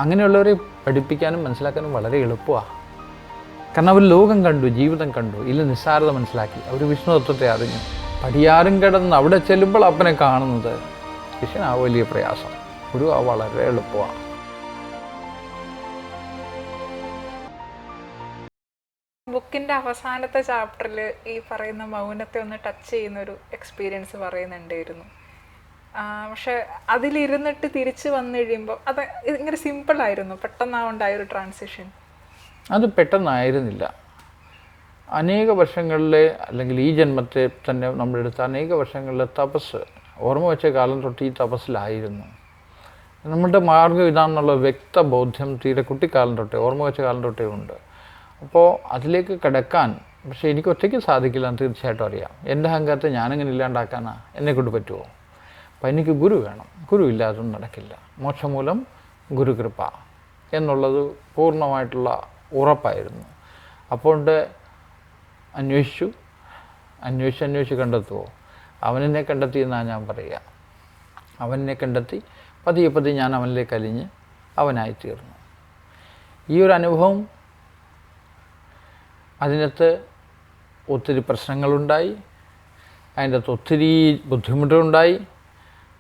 അങ്ങനെയുള്ളവരെ പഠിപ്പിക്കാനും മനസ്സിലാക്കാനും വളരെ എളുപ്പമാണ്. കാരണം അവർ ലോകം കണ്ടു, ജീവിതം കണ്ടു, ഇതിൽ നിസ്സാരത മനസ്സിലാക്കി, അവർ വിഷ്ണു തത്വത്തെ അറിഞ്ഞു. പടിയാറും കിടന്ന് അവിടെ ചെല്ലുമ്പോൾ അപ്പനെ കാണുന്നത് ശിഷ്യൻ ആ വലിയ പ്രയാസം, ഗുരു ആ വളരെ എളുപ്പമാണ്. ബുക്കിൻ്റെ അവസാനത്തെ ചാപ്റ്ററിൽ ഈ പറയുന്ന മൗനത്തെ ഒന്ന് ടച്ച് ചെയ്യുന്നൊരു എക്സ്പീരിയൻസ് പറയുന്നുണ്ടായിരുന്നു. പക്ഷെ അതിലിരുന്നിട്ട് തിരിച്ച് വന്നു കഴിയുമ്പോൾ അത് ഇങ്ങനെ സിമ്പിളായിരുന്നു, പെട്ടെന്നാവുണ്ടായ ഒരു ട്രാൻസിഷൻ. അത് പെട്ടെന്നായിരുന്നില്ല. അനേക വർഷങ്ങളിലെ, അല്ലെങ്കിൽ ഈ ജന്മത്തെ തന്നെ നമ്മളെടുത്ത അനേക വർഷങ്ങളിലെ തപസ്, ഓർമ്മ വെച്ച കാലം തൊട്ട് ഈ തപസ്സിലായിരുന്നു. നമ്മളുടെ മാർഗ്ഗം ഇതാണെന്നുള്ള വ്യക്തബോധ്യം തീരെ കുട്ടിക്കാലം തൊട്ടേ, ഓർമ്മ വെച്ച കാലം തൊട്ടേ ഉണ്ട്. അപ്പോൾ അതിലേക്ക് കിടക്കാൻ പക്ഷേ എനിക്ക് ഒറ്റയ്ക്ക് സാധിക്കില്ല എന്ന് തീർച്ചയായിട്ടും അറിയാം. എൻ്റെ അഹങ്കാരത്തെ ഞാനെങ്ങനെ ഇല്ലാണ്ടാക്കാനാ, എന്നെക്കൊണ്ട് പറ്റുമോ? അപ്പം എനിക്ക് ഗുരു വേണം, ഗുരു ഇല്ലാതൊന്നും നടക്കില്ല. മോക്ഷമൂലം ഗുരുകൃപ എന്നുള്ളത് പൂർണ്ണമായിട്ടുള്ള ഉറപ്പായിരുന്നു. അപ്പോൾ അന്വേഷിച്ച് കണ്ടെത്തുമോ? അവനെന്നെ കണ്ടെത്തി എന്നാണ് ഞാൻ പറയുക. അവനെന്നെ കണ്ടെത്തി പതിയെ ഞാൻ അവനിലേക്ക് അലിഞ്ഞ് അവനായിത്തീർന്നു. ഈ ഒരു അനുഭവം, അതിനകത്ത് ഒത്തിരി പ്രശ്നങ്ങളുണ്ടായി, അതിൻ്റെ അകത്ത് ഒത്തിരി ബുദ്ധിമുട്ടുകളുണ്ടായി,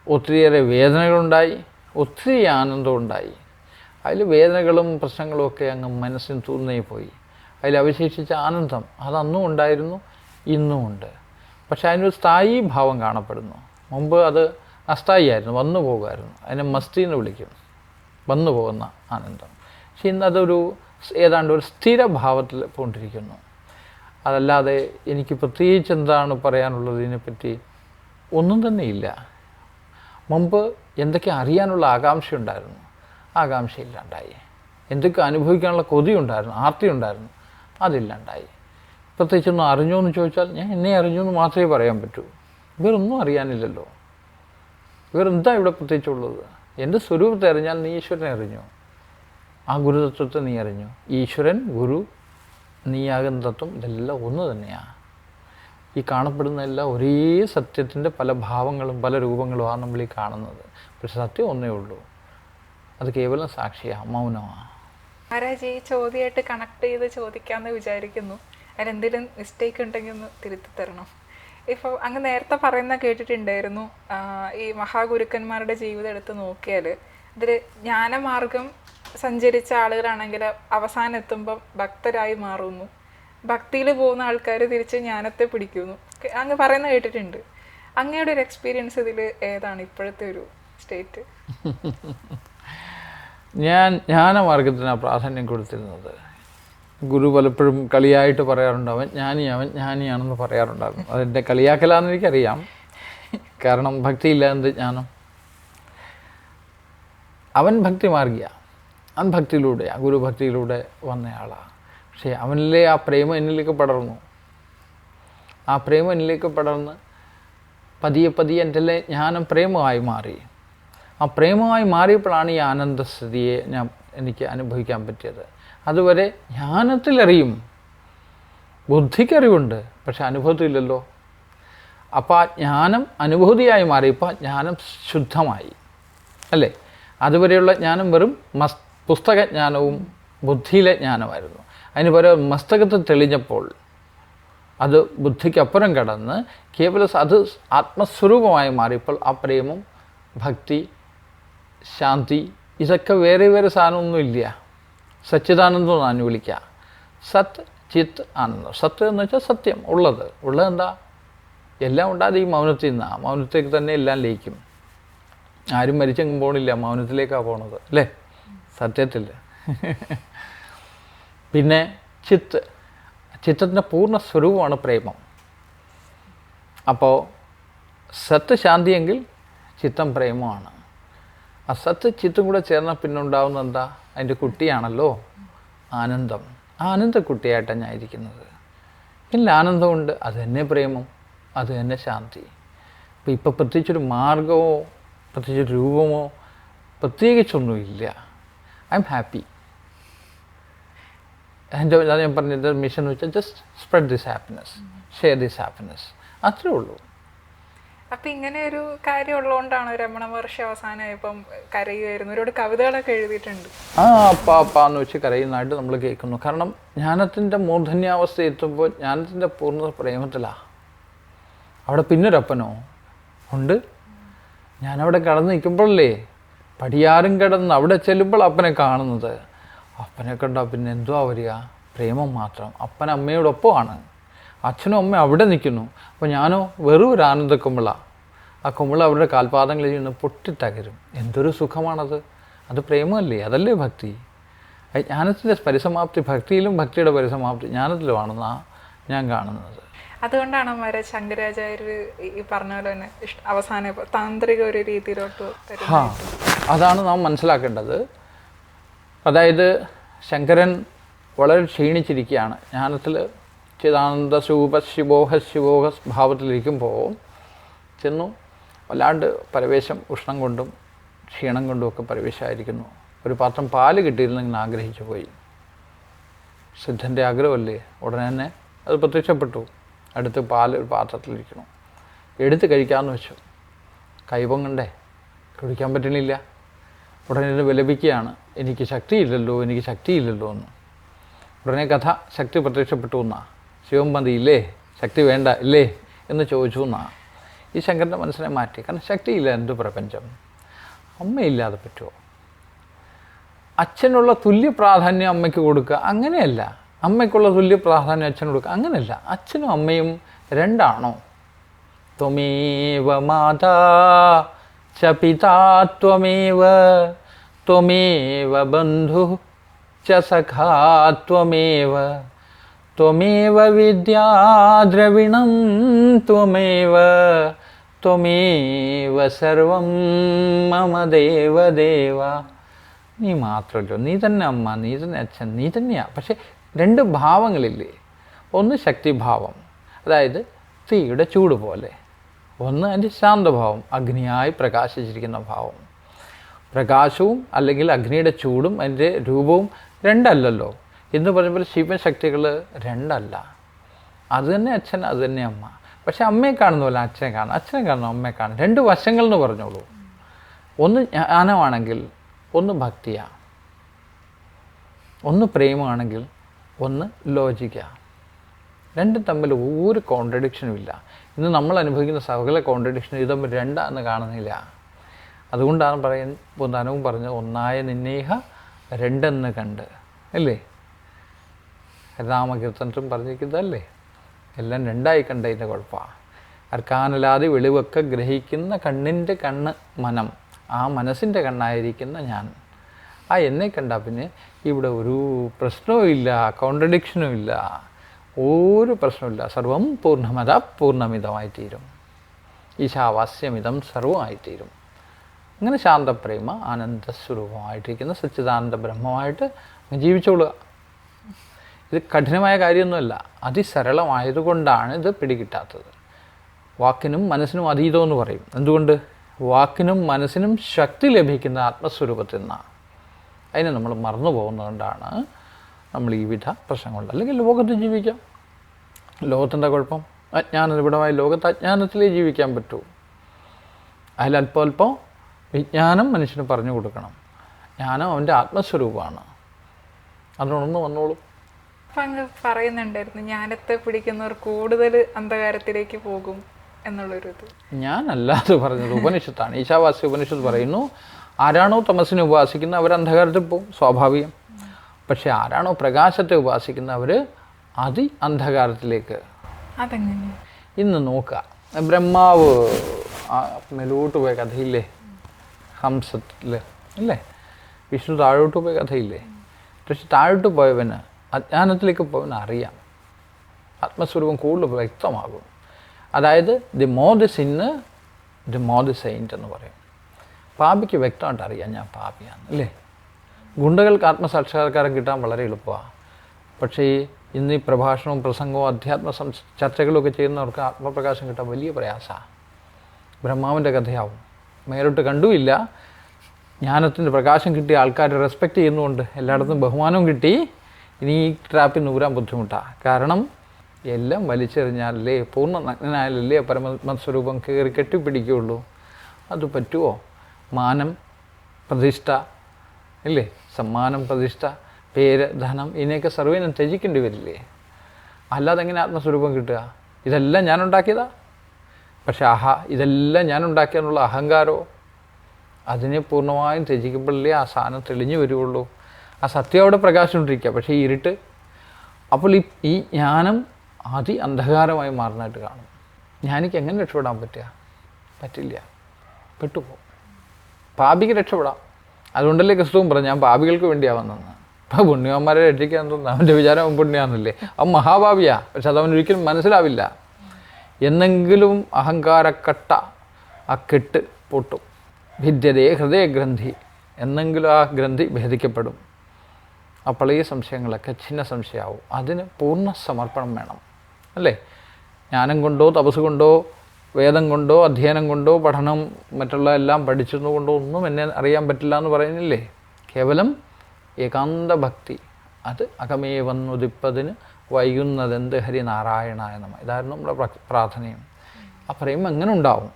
ഒത്തിരിയേറെ വേദനകളുണ്ടായി, ഒത്തിരി ആനന്ദമുണ്ടായി. അതിൽ വേദനകളും പ്രശ്നങ്ങളും ഒക്കെ അങ്ങ് മനസ്സിന് തൂന്നേ പോയി. അതിൽ അവശേഷിച്ച ആനന്ദം അതന്നും ഉണ്ടായിരുന്നു, ഇന്നും ഉണ്ട്. പക്ഷെ അതിനൊരു സ്ഥായി ഭാവം കാണപ്പെടുന്നു. മുമ്പ് അത് അസ്ഥായിയായിരുന്നു, വന്നു പോകുമായിരുന്നു. അതിനെ മസ്തി എന്ന് വിളിക്കും, വന്നു പോകുന്ന ആനന്ദം. പക്ഷെ ഇന്നതൊരു ഏതാണ്ട് ഒരു സ്ഥിരഭാവത്തിൽ പോണ്ടിരിക്കുന്നു. അതല്ലാതെ എനിക്ക് പ്രത്യേകിച്ച് എന്താണ് പറയാനുള്ളത് ഇതിനെപ്പറ്റി ഒന്നും തന്നെയില്ല. മുമ്പ് എന്തൊക്കെ അറിയാനുള്ള ആകാംക്ഷയുണ്ടായിരുന്നു, ആകാംക്ഷയില്ലാണ്ടായി. എന്തൊക്കെ അനുഭവിക്കാനുള്ള കൊതിയുണ്ടായിരുന്നു, ആർത്തിയുണ്ടായിരുന്നു, അതില്ലാണ്ടായി. പ്രത്യേകിച്ചൊന്നും അറിഞ്ഞോ എന്ന് ചോദിച്ചാൽ ഞാൻ എന്നെ അറിഞ്ഞു എന്ന് മാത്രമേ പറയാൻ പറ്റൂ. വേറൊന്നും അറിയാനില്ലല്ലോ. വേറെന്താ ഇവിടെ പ്രത്യേകിച്ചുള്ളത്? എൻ്റെ സ്വരൂപത്തെ അറിഞ്ഞാൽ നീ ഈശ്വരനെ അറിഞ്ഞു, ആ ഗുരുതത്വത്തെ നീ അറിഞ്ഞു. ഈശ്വരൻ, ഗുരു, നീയാകുന്ന തത്വം ഇതെല്ലാം ഒന്ന് തന്നെയാണ്. ഈ കാണപ്പെടുന്നതെല്ലാം ഒരേ സത്യത്തിൻ്റെ പല ഭാവങ്ങളും പല രൂപങ്ങളുമാണ് നമ്മൾ ഈ കാണുന്നത്. പക്ഷെ സത്യം ഒന്നേ ഉള്ളൂ, അത് കേവലം സാക്ഷിയാണ്, മൗനമാണ്. മഹാരാജ്, ഈ ചോദ്യമായിട്ട് കണക്ട് ചെയ്ത് ചോദിക്കാമെന്ന് വിചാരിക്കുന്നു. അതിലെന്തെങ്കിലും മിസ്റ്റേക്ക് ഉണ്ടെങ്കിൽ ഒന്ന് തിരുത്തി തരണം. ഇപ്പോൾ അങ്ങ് നേരത്തെ പറയുന്ന കേട്ടിട്ടുണ്ടായിരുന്നു, ഈ മഹാഗുരുക്കന്മാരുടെ ജീവിതം എടുത്ത് നോക്കിയാൽ ഇതിൽ ജ്ഞാനമാർഗം സഞ്ചരിച്ച ആളുകളാണെങ്കിൽ അവസാനം എത്തുമ്പം ഭക്തരായി മാറുന്നു, ഭക്തിയിൽ പോകുന്ന ആൾക്കാർ തിരിച്ച് ജ്ഞാനത്തെ പിടിക്കുന്നു. അങ്ങ് പറയുന്ന കേട്ടിട്ടുണ്ട്. അങ്ങയുടെ ഒരു എക്സ്പീരിയൻസ് ഇതിൽ ഏതാണ് ഇപ്പോഴത്തെ ഒരു സ്റ്റേറ്റ്? ഞാൻ ജ്ഞാനമാർഗത്തിനാണ് പ്രാധാന്യം കൊടുത്തിരുന്നത്. ഗുരു പലപ്പോഴും കളിയായിട്ട് പറയാറുണ്ട്, അവൻ ജ്ഞാനിയാണെന്ന് പറയാറുണ്ടായിരുന്നു. അതെൻ്റെ കളിയാക്കലാന്ന് എനിക്കറിയാം. കാരണം ഭക്തിയില്ല എന്ത് ജ്ഞാനം? അവൻ ഭക്തിമാർഗിയാണ്, അവൻ ഭക്തിയിലൂടെയാണ്, ഗുരുഭക്തിയിലൂടെ വന്നയാളാണ്. പക്ഷേ അവനിലെ ആ പ്രേമം എന്നിലേക്ക് പടർന്നു. ആ പ്രേമം എന്നിലേക്ക് പടർന്ന് പതിയെ എൻ്റെ ജ്ഞാനം പ്രേമമായി മാറി. ആ പ്രേമമായി മാറിയപ്പോഴാണ് ഈ ആനന്ദസ്ഥിതിയെ എനിക്ക് അനുഭവിക്കാൻ പറ്റിയത്. അതുവരെ ജ്ഞാനത്തിലറിയും, ബുദ്ധിക്കറിവുണ്ട്, പക്ഷെ അനുഭവത്തിലില്ലല്ലോ. അപ്പോൾ ആ ജ്ഞാനം അനുഭൂതിയായി മാറിയപ്പോൾ ജ്ഞാനം ശുദ്ധമായി, അല്ലേ? അതുവരെയുള്ള ജ്ഞാനം വെറും പുസ്തകജ്ഞാനവും ബുദ്ധിയിലെ ജ്ഞാനമായിരുന്നു. അതിന് പകരം മസ്തകത്തിൽ തെളിഞ്ഞപ്പോൾ അത് ബുദ്ധിക്കപ്പുറം കടന്ന് കേവലം അത് ആത്മസ്വരൂപമായി മാറിയപ്പോൾ ആ പ്രേമം, ഭക്തി, ശാന്തി, ഇതൊക്കെ വേറെ സാധനമൊന്നുമില്ല. സച്ചിദാനന്ദം എന്നാണ് വിളിക്കുക. സത് ചിത്ത് ആനന്ദം. സത്ത് എന്ന് വെച്ചാൽ സത്യം, ഉള്ളത് എന്താ? എല്ലാം ഉണ്ടാതെ ഈ മൗനത്തിൽ നിന്നാണ്. മൗനത്തേക്ക് തന്നെ എല്ലാം ലയിക്കും. ആരും മരിച്ചെങ്ങും പോകണില്ല, മൗനത്തിലേക്കാണ് പോണത്, അല്ലേ? സത്യത്തിൽ. പിന്നെ ചിത്തത്തിൻ്റെ പൂർണ്ണ സ്വരൂപമാണ് പ്രേമം. അപ്പോൾ സത്ത് ശാന്തിയെങ്കിൽ ചിത്തം പ്രേമമാണ്. ആ സത്ത് ചിത്തും കൂടെ ചേർന്നാൽ പിന്നെ ഉണ്ടാവുന്ന എന്താ? അതിൻ്റെ കുട്ടിയാണല്ലോ ആനന്ദം. ആ ആനന്ദക്കുട്ടിയായിട്ടാണ് ഞാൻ ഇരിക്കുന്നത്. പിന്നെ ആനന്ദമുണ്ട്, അത് തന്നെ പ്രേമം, അത് തന്നെ ശാന്തി. അപ്പോൾ ഇപ്പോൾ പ്രത്യേകിച്ചൊരു മാർഗമോ പ്രത്യേകിച്ചൊരു രൂപമോ പ്രത്യേകിച്ചൊന്നുമില്ല. I am happy. ഞാൻ പറഞ്ഞത് മിഷൻ എന്ന് വെച്ചാൽ just spread this happiness, share this happiness, അത്രേ ഉള്ളൂ. അപ്പം ഇങ്ങനെ ഒരു കാര്യം ഉള്ളതുകൊണ്ടാണ് രമണ മഹർഷി അവസാനമായപ്പം കരയുമായിരുന്നു, ഒരുപാട് കവിതകളൊക്കെ എഴുതിയിട്ടുണ്ട്. ആ അപ്പ എന്ന് വെച്ച് കരയുന്നതായിട്ട് നമ്മൾ കേൾക്കുന്നു. കാരണം ജ്ഞാനത്തിൻ്റെ മൂർധന്യാവസ്ഥ എത്തുമ്പോൾ ജ്ഞാനത്തിൻ്റെ പൂർണ്ണ പ്രേമത്തിലാണ്. അവിടെ പിന്നൊരപ്പനോ ഉണ്ട്. ഞാനവിടെ കടന്ന് നിൽക്കുമ്പോഴല്ലേ പടിയാറും കിടന്ന് അവിടെ ചെല്ലുമ്പോൾ അപ്പനെ കാണുന്നത്. അപ്പനെ കണ്ടാൽ പിന്നെ എന്തുവാ വരിക? പ്രേമം മാത്രം. അപ്പൻ അമ്മയോടൊപ്പമാണ്, അച്ഛനും അമ്മയും അവിടെ നിൽക്കുന്നു. അപ്പോൾ ഞാനോ വെറും ഒരു ആനന്ദക്കുമ്പിള. ആ കുമ്പിള അവരുടെ കാൽപാദങ്ങളിൽ നിന്ന് പൊട്ടിത്തകരും. എന്തൊരു സുഖമാണത്! അത് പ്രേമമല്ലേ? അതല്ലേ ഭക്തി? ജ്ഞാനത്തിൻ്റെ പരിസമാപ്തി ഭക്തിയിലും ഭക്തിയുടെ പരിസമാപ്തി ജ്ഞാനത്തിലുമാണെന്നാണ് ഞാൻ കാണുന്നത്. അതുകൊണ്ടാണ് ശങ്കരാചാര്യർ ഈ പറഞ്ഞ പോലെ തന്നെ അവസാനം താന്ത്രിക ഒരു രീതിയിലോട്ട് അതാണ് നാം മനസ്സിലാക്കേണ്ടത്. അതായത് ശങ്കരൻ വളരെ ക്ഷീണിച്ചിരിക്കുകയാണ്. ജ്ഞാനത്തിൽ ചിദാനന്ദ സ്വരൂപ ശിവോഹ ഭാവത്തിലിരിക്കുമ്പോൾ ചെന്നു വല്ലാണ്ട് പരവേശം, ഉഷ്ണം കൊണ്ടും ക്ഷീണം കൊണ്ടും ഒക്കെ പരവേശമായിരിക്കുന്നു. ഒരു പാത്രം പാല് കിട്ടിയിരുന്നെങ്കിൽ ആഗ്രഹിച്ചു പോയി. സിദ്ധൻ്റെ ആഗ്രഹമല്ലേ? ഉടനെ തന്നെ അത് പ്രത്യക്ഷപ്പെട്ടു. അടുത്ത് പാല് ഒരു പാത്രത്തിലിരിക്കണം, എടുത്ത് കഴിക്കാമെന്ന് വെച്ചു. കൈപൊങ്ങണ്ടേ, കുടിക്കാൻ പറ്റണില്ല. ഉടനെ ഇത് വിലപിക്കുകയാണ്, എനിക്ക് ശക്തിയില്ലല്ലോ എന്ന്. ഉടനെ കഥ ശക്തി പ്രത്യക്ഷപ്പെട്ടു എന്നാ. ശിവൻ മതിയില്ലേ, ശക്തി വേണ്ട ഇല്ലേ എന്ന് ചോദിച്ചു എന്നാ. ഈ ശങ്കരൻ്റെ മനസ്സിനെ മാറ്റി. കാരണം ശക്തിയില്ല, എന്ത് പ്രപഞ്ചം? അമ്മയില്ലാതെ പറ്റുമോ? അച്ഛനുള്ള തുല്യ പ്രാധാന്യം അമ്മയ്ക്ക് കൊടുക്കുക, അങ്ങനെയല്ല. അമ്മയ്ക്കുള്ള തുല്യ പ്രാധാന്യം അച്ഛന് കൊടുക്കുക, അങ്ങനെയല്ല. അച്ഛനും അമ്മയും രണ്ടാണോ? ത്വമേവ മാതാ ച പിതാ ത്വമേവ ത്വമേവ ബന്ധു ച സഖാ ത്വമേവ ത്വമേവ വിദ്യാ ദ്രവിണം ത്വമേവ ത്വമേവ സർവം മമ ദേവദേവ. നീ മാത്രമല്ലോ, നീ തന്നെ അമ്മ, നീ തന്നെ അച്ഛൻ, നീ തന്നെയാണ്. പക്ഷേ രണ്ട് ഭാവങ്ങളില്ലേ? ഒന്ന് ശക്തിഭാവം, അതായത് തീയുടെ ചൂട് പോലെ. ഒന്ന് അതിൻ്റെ ശാന്തഭാവം, അഗ്നിയായി പ്രകാശിച്ചിരിക്കുന്ന ഭാവം. പ്രകാശവും അല്ലെങ്കിൽ അഗ്നിയുടെ ചൂടും അതിൻ്റെ രൂപവും രണ്ടല്ലല്ലോ. എന്ന് പറയുമ്പോൾ ശിവശക്തികൾ രണ്ടല്ല. അത് തന്നെ അച്ഛൻ, അത് തന്നെ അമ്മ. പക്ഷെ അമ്മയെ കാണുന്ന പോലെ അച്ഛനെ കാണും, അച്ഛനെ കാണുന്നു അമ്മയെ കാണും. രണ്ട് വശങ്ങൾ എന്ന് പറഞ്ഞോളൂ. ഒന്ന് ജ്ഞാനമാണെങ്കിൽ ഒന്ന് ഭക്തിയാണ്, ഒന്ന് പ്രേമമാണെങ്കിൽ ഒന്ന് ലോജിക്കാണ്. രണ്ടും തമ്മിൽ ഒരു കോൺട്രഡിക്ഷനും ഇല്ല. ഇന്ന് നമ്മൾ അനുഭവിക്കുന്ന സകല കോൺട്രഡിക്ഷനും ഇത് തമ്മിൽ രണ്ടാന്ന് കാണുന്നില്ല. അതുകൊണ്ടാണ് പൊന്നാനവും പറഞ്ഞത്, ഒന്നായ നിന്നേഹ രണ്ടെന്ന് കണ്ട്, അല്ലേ? രാമകീർത്തനത്തും പറഞ്ഞിരിക്കുന്നതല്ലേ, എല്ലാം രണ്ടായി കണ്ടതിൻ്റെ കുഴപ്പമാണ്. അർക്കാനല്ലാതെ വെളിവൊക്കെ ഗ്രഹിക്കുന്ന കണ്ണിൻ്റെ കണ്ണ് മനം, ആ മനസ്സിൻ്റെ കണ്ണായിരിക്കുന്ന ഞാൻ. ആ എന്നെ കണ്ടാൽ പിന്നെ ഇവിടെ ഒരു പ്രശ്നവും ഇല്ല, കോൺട്രഡിക്ഷനും ഇല്ല, ഒരു പ്രശ്നമില്ല. സർവം പൂർണ്ണമത പൂർണ്ണമിതമായിത്തീരും, ഈശാവാസ്യമിതം സർവമായിത്തീരും. അങ്ങനെ ശാന്തപ്രേമ ആനന്ദസ്വരൂപമായിട്ടിരിക്കുന്ന സച്ചിദാനന്ദ ബ്രഹ്മമായിട്ട് ജീവിച്ചോളുക. ഇത് കഠിനമായ കാര്യമൊന്നുമല്ല, അതിസരളമായതുകൊണ്ടാണ് ഇത് പിടികിട്ടാത്തത്. വാക്കിനും മനസ്സിനും അതീതമെന്ന് പറയും. എന്തുകൊണ്ട്? വാക്കിനും മനസ്സിനും ശക്തി ലഭിക്കുന്ന ആത്മസ്വരൂപത്തിൽ നിന്നാണ്. അതിനെ നമ്മൾ മറന്നു പോകുന്നതുകൊണ്ടാണ് നമ്മൾ ഈ വിധ പ്രശ്നങ്ങളുണ്ട്. അല്ലെങ്കിൽ ലോകത്ത് ജീവിക്കാം. ലോകത്തിൻ്റെ കുഴപ്പം അജ്ഞാനനിബിഡമായ ലോകത്ത് അജ്ഞാനത്തിലേ ജീവിക്കാൻ പറ്റൂ. അതിലല്പം വിജ്ഞാനം മനുഷ്യന് പറഞ്ഞു കൊടുക്കണം. ജ്ഞാനം അവൻ്റെ ആത്മസ്വരൂപമാണ്. അതിനൊന്ന് വന്നോളൂ. അപ്പം അങ്ങ് പറയുന്നുണ്ടായിരുന്നു ജ്ഞാനത്തെ പിടിക്കുന്നവർ കൂടുതൽ അന്ധകാരത്തിലേക്ക് പോകും എന്നുള്ളൊരിത്. ഞാനല്ലാതെ പറഞ്ഞത് ഉപനിഷത്താണ്. ഈശാവാസ്യ ഉപനിഷത്ത് പറയുന്നു, ആരാണോ തമസിനെ ഉപാസിക്കുന്നത് അവർ അന്ധകാരത്തിൽ പോകും, സ്വാഭാവികം. പക്ഷെ ആരാണോ പ്രകാശത്തെ ഉപാസിക്കുന്നത് അവർ അന്ധകാരത്തിലേക്ക്. അതെങ്ങനെ? ഇന്ന് നോക്കുക, ബ്രഹ്മാവ് മേലോട്ട് പോയ കഥയില്ലേ, ഹംസത്തിൽ അല്ലേ? വിഷ്ണു താഴോട്ട് പോയ കഥയില്ലേ? പക്ഷെ താഴോട്ട് പോയവന്, അജ്ഞാനത്തിലേക്ക് പോയവന് അറിയാം, ആത്മസ്വരൂപം കൂടുതൽ വ്യക്തമാകും. അതായത് the more the Sindh the more the saint എന്ന് പറയും. പാപിക്ക് വ്യക്തമായിട്ട് അറിയാം ഞാൻ പാപിയാണ്, അല്ലേ? ഗുണ്ടകൾക്ക് ആത്മസാക്ഷാത്കാരം കിട്ടാൻ വളരെ എളുപ്പമാണ്. പക്ഷേ ഇന്ന് ഈ പ്രഭാഷണവും പ്രസംഗവും അധ്യാത്മ ചർച്ചകളൊക്കെ ചെയ്യുന്നവർക്ക് ആത്മപ്രകാശം കിട്ടാൻ വലിയ പ്രയാസമാണ്. ബ്രഹ്മാവിൻ്റെ കഥയാവും. മേലോട്ട് കണ്ടുമില്ല, ജ്ഞാനത്തിൻ്റെ പ്രകാശം കിട്ടിയ ആൾക്കാർ റെസ്പെക്റ്റ് ചെയ്യുന്നുണ്ട്, എല്ലായിടത്തും ബഹുമാനവും കിട്ടി. ഇനി ഈ ട്രാപ്പിൽ നൂരാൻ ബുദ്ധിമുട്ടാണ്. കാരണം എല്ലാം വലിച്ചെറിഞ്ഞാലല്ലേ, പൂർണ്ണ നഗ്നനായാലല്ലേ പരമാത്മസ്വരൂപം കയറി കെട്ടിപ്പിടിക്കുകയുള്ളൂ. അത് പറ്റുമോ? മാനം, പ്രതിഷ്ഠ ഇല്ലേ, സമ്മാനം, പ്രതിഷ്ഠ, പേര്, ധനം, ഇതിനെയൊക്കെ സർവ്വനും ത്യജിക്കേണ്ടി വരില്ലേ? അല്ലാതെ എങ്ങനെ ആത്മസ്വരൂപം കിട്ടുക? ഇതെല്ലാം ഞാനുണ്ടാക്കിയതാ. പക്ഷെ ഇതെല്ലാം ഞാനുണ്ടാക്കിയെന്നുള്ള അഹങ്കാരമോ, അതിനെ പൂർണ്ണമായും ത്യജിക്കുമ്പോഴല്ലേ ആ സാധനം തെളിഞ്ഞു വരുള്ളൂ. ആ സത്യം അവിടെ പ്രകാശിച്ചുകൊണ്ടിരിക്കുക, പക്ഷേ ഈ ഇരുട്ട്. അപ്പോൾ ഈ ജ്ഞാനം അന്ധകാരമായി മാറുന്നതായിട്ട് കാണും. ജ്ഞാനിക്ക് എങ്ങനെ രക്ഷപ്പെടാൻ പറ്റുക? പറ്റില്ല, പെട്ടുപോകും. പാപിക്ക് രക്ഷപ്പെടാം. അതുകൊണ്ടല്ലേ ക്രിസ്തുവും പറഞ്ഞു ഞാൻ പാപികൾക്ക് വേണ്ടിയാണ് വന്നതെന്ന്. അപ്പോൾ പുണ്യവന്മാരെ രക്ഷിക്കാൻ തോന്നുന്നു. അവൻ്റെ വിചാരം അവൻ പുണ്യാന്നല്ലേ. അവൻ മഹാഭാവിയാ, പക്ഷെ അതവനൊരിക്കലും മനസ്സിലാവില്ല. എന്നെങ്കിലും അഹങ്കാരക്കട്ട ആ കെട്ട് പൊട്ടും. ഭിദ്യതേ ഹൃദയഗ്രന്ഥി, എന്നെങ്കിലും ആ ഗ്രന്ഥി ഭേദിക്കപ്പെടും. അപ്പോൾ ഈ സംശയങ്ങളൊക്കെ ചിന്ന സംശയമാവും. അതിന് പൂർണ്ണ സമർപ്പണം വേണം അല്ലേ? ജ്ഞാനം കൊണ്ടോ തപസ് കൊണ്ടോ വേദം കൊണ്ടോ അധ്യയനം കൊണ്ടോ പഠനം മറ്റുള്ള എല്ലാം പഠിച്ചതുകൊണ്ടോ ഒന്നും എന്നെ അറിയാൻ പറ്റില്ല എന്ന് പറയുന്നില്ലേ? കേവലം ഏകാന്ത ഭക്തി, അത് അകമേ വന്നുദിപ്പതിന് വൈകുന്നതെന്ത് ഹരിനാരായണായ നമഃ. ഇതായിരുന്നു നമ്മുടെ പ്രാർത്ഥനയും. ആ പ്രേമം എങ്ങനെ ഉണ്ടാവും?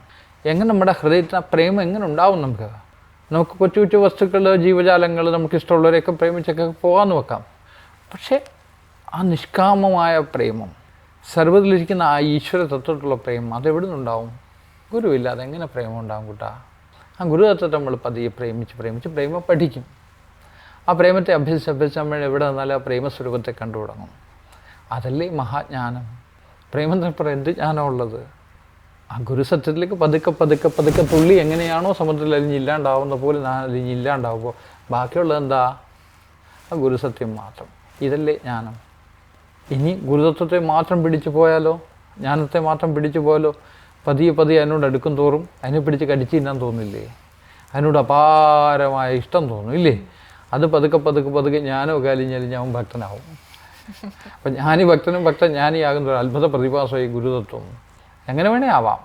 എങ്ങനെ നമ്മുടെ ഹൃദയത്തിന് ആ പ്രേമം എങ്ങനെ ഉണ്ടാവും? നമുക്ക് കൊച്ചു കൊച്ചു വസ്തുക്കൾ, ജീവജാലങ്ങൾ, നമുക്ക് ഇഷ്ടമുള്ളവരെയൊക്കെ പ്രേമിച്ചൊക്കെ പോകാമെന്ന് വെക്കാം. പക്ഷേ ആ നിഷ്കാമമായ പ്രേമം, സർവ്വത്തിലിരിക്കുന്ന ആ ഈശ്വര തത്വത്തിലുള്ള പ്രേമം, അതെവിടെ നിന്നുണ്ടാവും? ഗുരുവില്ലാതെ എങ്ങനെ പ്രേമം ഉണ്ടാവും കൂട്ടാ? ആ ഗുരുതത്വത്തെ നമ്മൾ പതിയെ പ്രേമിച്ച് പ്രേമം പഠിക്കും. ആ പ്രേമത്തെ അഭ്യസിച്ച് നമ്മൾ എവിടെ നിന്നാലും ആ പ്രേമസ്വരൂപത്തെ കണ്ടു തുടങ്ങും. അതല്ലേ മഹാജ്ഞാനം. പ്രേമത്തിനപ്പുറം എന്ത് ജ്ഞാനമുള്ളത്? ആ ഗുരുസത്യത്തിലേക്ക് പതുക്കെ തുള്ളി എങ്ങനെയാണോ സമുദ്രത്തിൽ അലിഞ്ഞില്ലാണ്ടാവുന്ന പോലെ അലിഞ്ഞില്ലാണ്ടാവുമ്പോൾ ബാക്കിയുള്ളത് എന്താ? ആ ഗുരുസത്യം മാത്രം. ഇതല്ലേ ജ്ഞാനം. ഇനി ഗുരുതത്വത്തെ മാത്രം പിടിച്ചു പോയാലോ, ജ്ഞാനത്തെ മാത്രം പിടിച്ചു പോയാലോ, പതിയെ അതിനോട് അടുക്കും തോറും അതിനെ പിടിച്ച് കടിച്ച് തിന്നാൻ തോന്നില്ലേ? അതിനോട് അപാരമായ ഇഷ്ടം തോന്നും ഇല്ലേ? അത് പതുക്കെ ജ്ഞാനമൊക്കെ അലിഞ്ഞ് അവൻ ഭക്തനാവും. അപ്പം ജ്ഞാനി ഭക്തനും ഭക്തൻ ജ്ഞാനിയാകുന്ന ഒരു അത്ഭുത പ്രതിഭാസമായി ഗുരുതത്വം. എങ്ങനെ വേണേ ആവാം,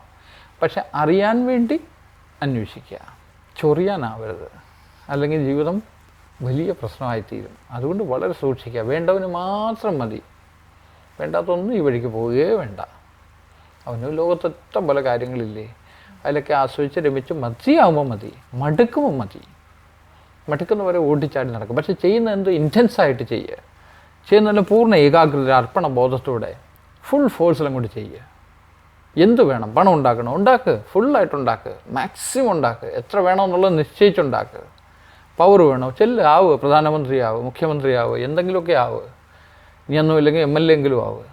പക്ഷെ അറിയാൻ വേണ്ടി അന്വേഷിക്കുക, ചൊറിയാനാവരുത്. അല്ലെങ്കിൽ ജീവിതം വലിയ പ്രശ്നമായിത്തീരും. അതുകൊണ്ട് വളരെ സൂക്ഷിക്കുക. വേണ്ടവന് മാത്രം മതി, വേണ്ടാത്തൊന്നും ഈ വഴിക്ക് പോവുകയേ വേണ്ട. അവന് ലോകത്തൊറ്റം പല കാര്യങ്ങളില്ലേ, അതിലൊക്കെ ആസ്വദിച്ച് രമിച്ച് മതിയാവുമ്പോൾ മതി, മടുക്കുമ്പോൾ മതി. മടുക്കുന്നവരെ ഓടിച്ചാടി നടക്കും. പക്ഷെ ചെയ്യുന്ന എന്തോ ഇൻറ്റൻസായിട്ട് ചെയ്യുന്നതിന് പൂർണ്ണ ഏകാഗ്രത, അർപ്പണ ബോധത്തോടെ ഫുൾ ഫോഴ്സിലങ്ങോട്ട് ചെയ്യുക. എന്ത് വേണം? പണം ഉണ്ടാക്ക്, ഫുള്ളായിട്ടുണ്ടാക്ക്, മാക്സിമം ഉണ്ടാക്ക്, എത്ര വേണമെന്നുള്ളത് നിശ്ചയിച്ചുണ്ടാക്ക്. പവർ വേണോ? ആവുക, പ്രധാനമന്ത്രിയാവുക, മുഖ്യമന്ത്രിയാവുക, എന്തെങ്കിലുമൊക്കെ ആവുക. നീ ഒന്നും ഇല്ലെങ്കിൽ MLA എങ്കിലും ആവുക,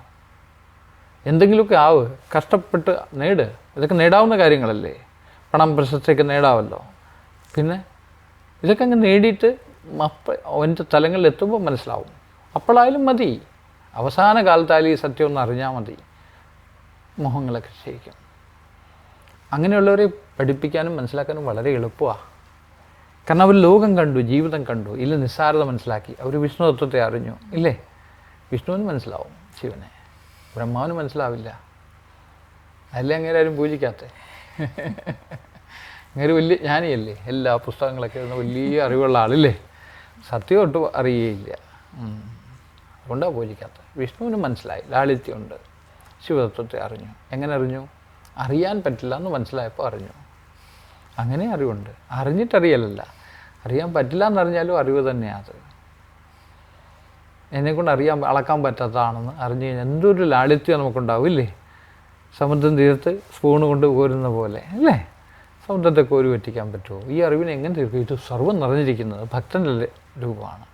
എന്തെങ്കിലുമൊക്കെ ആവുക. കഷ്ടപ്പെട്ട് നേട്. ഇതൊക്കെ നേടാവുന്ന കാര്യങ്ങളല്ലേ. പണം, പ്രശസ്തിയൊക്കെ നേടാവല്ലോ. പിന്നെ ഇതൊക്കെ അങ്ങ് നേടിയിട്ട് അവൻ്റെ തലങ്ങളിൽ എത്തുമ്പോൾ മനസ്സിലാവും. അപ്പോഴായാലും മതി. അവസാന കാലത്തായാലും ഈ സത്യം ഒന്ന് അറിഞ്ഞാൽ മതി. മോഹങ്ങളൊക്കെ ക്ഷയിക്കും. അങ്ങനെയുള്ളവരെ പഠിപ്പിക്കാനും മനസ്സിലാക്കാനും വളരെ എളുപ്പമാണ്. കാരണം അവർ ലോകം കണ്ടു, ജീവിതം കണ്ടു, ഇല്ല നിസ്സാരത മനസ്സിലാക്കി. അവർ വിഷ്ണു തത്വത്തെ അറിഞ്ഞു ഇല്ലേ? വിഷ്ണുവിന് മനസ്സിലാവും ശിവനെ, ബ്രഹ്മാവിന് മനസ്സിലാവില്ല. അല്ലേ അങ്ങനെ ആരും പൂജിക്കാത്ത അങ്ങനെ വലിയ ജ്ഞാനിയല്ലേ, എല്ലാ പുസ്തകങ്ങളൊക്കെ എഴുതുന്ന വലിയ അറിവുള്ള ആളില്ലേ? സത്യം ഒട്ടും അറിയുകയില്ല. അതുകൊണ്ടാണ് പൂജിക്കാത്ത. വിഷ്ണുവിന് മനസ്സിലായി, ലാളിത്യമുണ്ട്, ശിവതത്വത്തെ അറിഞ്ഞു. എങ്ങനെ അറിഞ്ഞു? അറിയാൻ പറ്റില്ല എന്ന് മനസ്സിലായപ്പോൾ അറിഞ്ഞു. അങ്ങനെ അറിവുണ്ട്. അറിഞ്ഞിട്ടറിയലല്ല, അറിയാൻ പറ്റില്ല എന്നറിഞ്ഞാലും അറിവ് തന്നെയാണ് അത്. എന്നെക്കൊണ്ട് അളക്കാൻ പറ്റാത്തതാണെന്ന് അറിഞ്ഞു കഴിഞ്ഞാൽ എന്തൊരു ലാളിത്യം നമുക്കുണ്ടാവും ഇല്ലേ? സമുദ്രം തീർത്ത് സ്പൂണ് കൊണ്ട് കോരുന്ന പോലെ അല്ലേ? സമുദ്രത്തെ കോരി പറ്റിക്കാൻ പറ്റുമോ? ഈ അറിവിനെ എങ്ങനെ തീർക്കും? ഇത് സർവ്വം നിറഞ്ഞിരിക്കുന്നത് ഭക്തൻ്റെ രൂപമാണ്.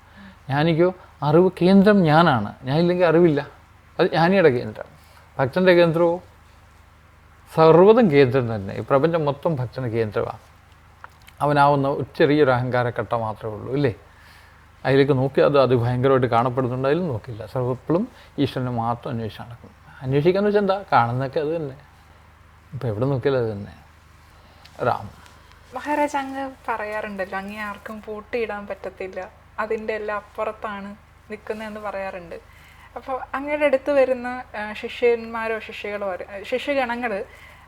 ജ്ഞാനിക്കോ അറിവ് കേന്ദ്രം ഞാനാണ്. ഞാനില്ലെങ്കിൽ അറിവില്ല. അത് ജ്ഞാനിയുടെ കേന്ദ്രം. ഭക്തൻ്റെ കേന്ദ്രമോ സർവ്വതും കേന്ദ്രം തന്നെ. ഈ പ്രപഞ്ചം മൊത്തം ഭക്തന് കേന്ദ്രമാണ്. അവനാവുന്ന ചെറിയൊരു അഹങ്കാരക്കട്ട മാത്രമേ ഉള്ളൂ ഇല്ലേ? അതിലേക്ക് നോക്കി അത് ഭയങ്കരമായിട്ട് കാണപ്പെടുന്നുണ്ട്. അതിലും നോക്കില്ല. സർവ്വപ്പോഴും ഈശ്വരനെ മാത്രം അന്വേഷിച്ച് നടക്കും. അന്വേഷിക്കാന്ന് വെച്ചാൽ എന്താ? കാണുന്നതൊക്കെ അത് തന്നെ. ഇപ്പം എവിടെ നോക്കിയാലും അത് തന്നെ. രാം മഹാരാജ്, അങ്ങ് പറയാറുണ്ടല്ലോ അങ്ങേ ആർക്കും പൂട്ടിയിടാൻ പറ്റത്തില്ല, അതിൻ്റെ എല്ലാം അപ്പുറത്താണ് നിൽക്കുന്നതെന്ന് പറയാറുണ്ട്. അപ്പോൾ അങ്ങയുടെ അടുത്ത് വരുന്ന ശിഷ്യന്മാരോ ശിഷ്യഗണങ്ങൾ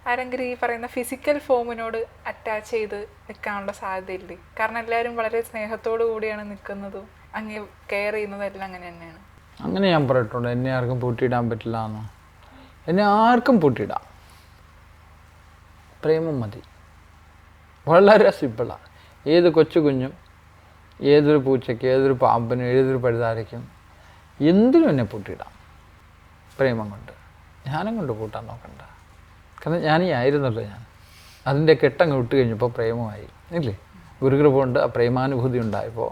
ആരെങ്കിലും ഈ പറയുന്ന ഫിസിക്കൽ ഫോമിനോട് അറ്റാച്ച് ചെയ്ത് നിൽക്കാനുള്ള സാധ്യതയില്ലേ? കാരണം എല്ലാവരും വളരെ സ്നേഹത്തോടു കൂടിയാണ് നിൽക്കുന്നതും അങ്ങ് കെയർ ചെയ്യുന്നതും എല്ലാം അങ്ങനെ തന്നെയാണ്. അങ്ങനെ ഞാൻ പറഞ്ഞിട്ടുണ്ട്, എന്നെ ആർക്കും പൂട്ടിയിടാൻ പറ്റില്ല എന്ന്. എന്നെ ആർക്കും പൂട്ടിയിടാം, പ്രേമം മതി. വളരെ സിമ്പിളാണ്. ഏത് കൊച്ചു കുഞ്ഞും, ഏതൊരു പൂച്ചയ്ക്ക്, ഏതൊരു പാമ്പിനും, ഏതൊരു പഴുതാരയ്ക്കും, എന്തിനും എന്നെ പൂട്ടിയിടാം പ്രേമം കൊണ്ട്. ജ്ഞാനം കൊണ്ട് പൂട്ടാൻ നോക്കണ്ട. കാരണം ഞാനീ ആയിരുന്നല്ലോ ഞാൻ. അതിൻ്റെ കെട്ടങ്ങ് വിട്ട് കഴിഞ്ഞപ്പോൾ പ്രേമമായി ഇല്ലേ? ഗുരുകൃപ കൊണ്ട് ആ പ്രേമാനുഭൂതി ഉണ്ടായപ്പോൾ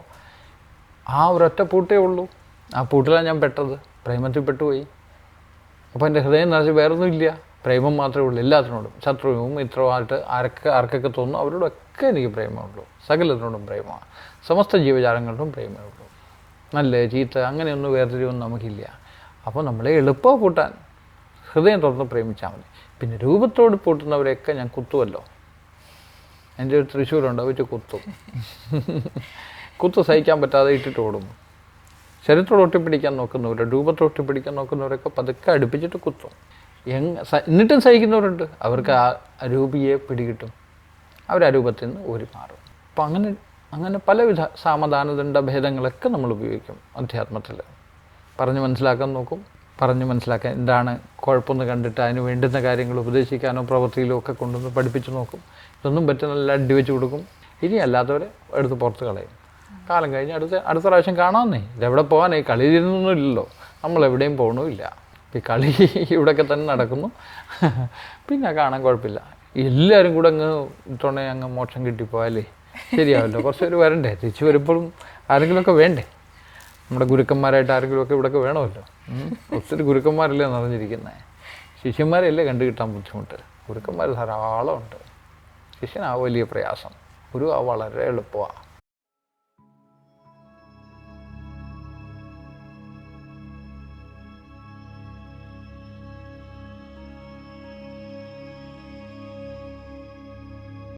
ആ ഒരൊറ്റ പൂട്ടേ ഉള്ളൂ. ആ പൂട്ടിലാണ് ഞാൻ പെട്ടത്, പ്രേമത്തിൽ പെട്ടുപോയി. അപ്പോൾ എൻ്റെ ഹൃദയം നിറച്ച് വേറൊന്നും ഇല്ല, പ്രേമം മാത്രമേ ഉള്ളൂ. എല്ലാത്തിനോടും, ശത്രുവും മിത്രവുമായിട്ട് ആർക്കൊക്കെ തോന്നുന്നു അവരോടൊക്കെ എനിക്ക് പ്രേമമുള്ളൂ. സകലത്തിനോടും പ്രേമമാണ്. സമസ്ത ജീവജാലങ്ങളോടും പ്രേമമേ ഉള്ളൂ. നല്ല ചീത്ത അങ്ങനെയൊന്നും വേർതിരിവൊന്നും നമുക്കില്ല. അപ്പോൾ നമ്മളെ എളുപ്പമാണ് പൂട്ടാൻ. ഹൃദയം തുറന്ന് പ്രേമിച്ചാൽ മതി. പിന്നെ രൂപത്തോട് പൂട്ടുന്നവരെയൊക്കെ ഞാൻ കുത്തുമല്ലോ. എൻ്റെ ഒരു തൃശ്ശൂരുണ്ട്, വെച്ച് കുത്തും. കുത്ത് സഹിക്കാൻ പറ്റാതെ ഇട്ടിട്ട് ഓടും. ശരീരത്തോട് ഒട്ടിപ്പിടിക്കാൻ നോക്കുന്നവർ, രൂപത്തോട് ഒട്ടിപ്പിടിക്കാൻ നോക്കുന്നവരൊക്കെ പതുക്കെ അടുപ്പിച്ചിട്ട് കുത്തും. എന്നിട്ടും സഹിക്കുന്നവരുണ്ട്. അവർക്ക് ആ രൂപിയെ പിടികിട്ടും, അവർ ആ രൂപത്തിൽ നിന്ന് ഊരി മാറും. അപ്പം അങ്ങനെ പലവിധ സാമധാനദണ്ഡ ഭേദങ്ങളൊക്കെ നമ്മൾ ഉപയോഗിക്കും അധ്യാത്മത്തിൽ. പറഞ്ഞ് മനസ്സിലാക്കാൻ നോക്കും. പറഞ്ഞ് മനസ്സിലാക്കാൻ എന്താണ് കുഴപ്പമെന്ന് കണ്ടിട്ട് അതിന് വേണ്ടുന്ന കാര്യങ്ങൾ ഉപദേശിക്കാനോ പ്രവൃത്തിയിലോ ഒക്കെ കൊണ്ടുവന്ന് പഠിപ്പിച്ച് നോക്കും. ഇതൊന്നും പറ്റുന്നില്ല, അടി വെച്ച് കൊടുക്കും. ഇനി അല്ലാത്തവരെ എടുത്ത് പുറത്ത് കളയും. കാലം കഴിഞ്ഞ് അടുത്ത പ്രാവശ്യം കാണാമെന്നേ. ഇതെവിടെ പോകാനേ? കളിയിലൊന്നും ഇല്ലല്ലോ, നമ്മളെവിടെയും പോകണമില്ല. ഈ കളി ഇവിടെയൊക്കെ തന്നെ നടക്കുന്നു. പിന്നെ കാണാൻ കുഴപ്പമില്ല. എല്ലാവരും കൂടെ അങ്ങ് മോക്ഷം കിട്ടിപ്പോയാലേ ശരിയാവല്ലോ. കുറച്ച് പേര് വരണ്ടേ? തിരിച്ച് വരുമ്പോഴും ആരെങ്കിലുമൊക്കെ വേണ്ടേ? നമ്മുടെ ഗുരുക്കന്മാരായിട്ട് ആരെങ്കിലുമൊക്കെ ഇവിടെയൊക്കെ വേണമല്ലോ. ഒത്തിരി ഗുരുക്കന്മാരല്ലേ നിറഞ്ഞിരിക്കുന്നത്. ശിഷ്യന്മാരെയല്ലേ കണ്ടു കിട്ടാൻ ബുദ്ധിമുട്ട്. ഗുരുക്കന്മാർ ധാരാളം ഉണ്ട്. ശിഷ്യനാവും വലിയ പ്രയാസം, ഗുരു വളരെ എളുപ്പമാണ്.